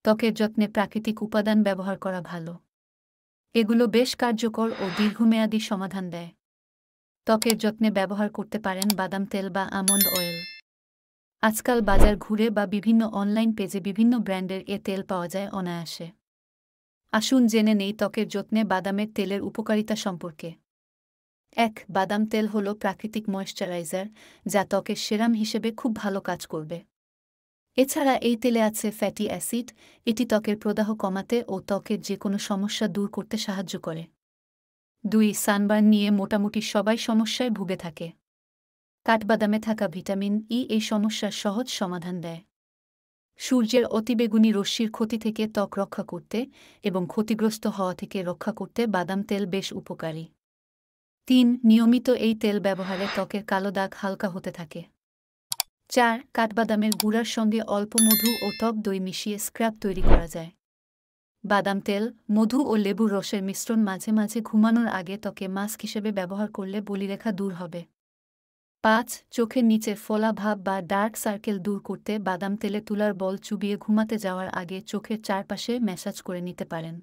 ত্বকের যত্নে প্রাকৃতিক উপাদান ব্যবহার করা ভালো। এগুলো বেশ কার্যকর ও দীর্ঘমেয়াদী সমাধান দেয়। ত্বকের যত্নে ব্যবহার করতে পারেন বাদাম তেল বা আমন্ড অয়েল। আজকাল বাজার ঘুরে বা বিভিন্ন অনলাইন পেজে বিভিন্ন ব্র্যান্ডের তেল পাওয়া যায় অনায়াসে। আসুন জেনে নেই ত্বকের যত্নে বাদামের তেলের উপকারিতা সম্পর্কে। ১. বাদাম তেল হল প্রাকৃতিক ময়েশ্চারাইজার, যা ত্বকের সেরাম হিসেবে খুব ভালো কাজ করবে। এছাড়া এই তেলে আছে ফ্যাটি অ্যাসিড, এটি ত্বকের প্রদাহ কমাতে ও ত্বকের যে কোনো সমস্যা দূর করতে সাহায্য করে। ২. সানবার্ন নিয়ে মোটামুটি সবাই সমস্যায় ভুগে থাকে। কাঠবাদামে থাকা ভিটামিন ই এই সমস্যার সহজ সমাধান দেয়। সূর্যের অতিবেগুনি রশ্মির ক্ষতি থেকে ত্বক রক্ষা করতে এবং ক্ষতিগ্রস্ত হওয়া থেকে রক্ষা করতে বাদাম তেল বেশ উপকারী। ৩. নিয়মিত এই তেল ব্যবহারে ত্বকের কালো দাগ হালকা হতে থাকে। ৪. কাঠবাদামের গুঁড়ার সঙ্গে অল্প মধু ও টক দই মিশিয়ে স্ক্রাব তৈরি করা যায়। বাদাম তেল, মধু ও লেবুর রসের মিশ্রণ মাঝে মাঝে ঘুমানোর আগে ত্বকে মাস্ক হিসেবে ব্যবহার করলে বলিরেখা দূর হবে। ৫. চোখের নিচের ফোলা ভাব বা ডার্ক সার্কেল দূর করতে বাদাম তেলে তুলার বল চুবিয়ে ঘুমাতে যাওয়ার আগে চোখের চারপাশে ম্যাসাজ করে নিতে পারেন।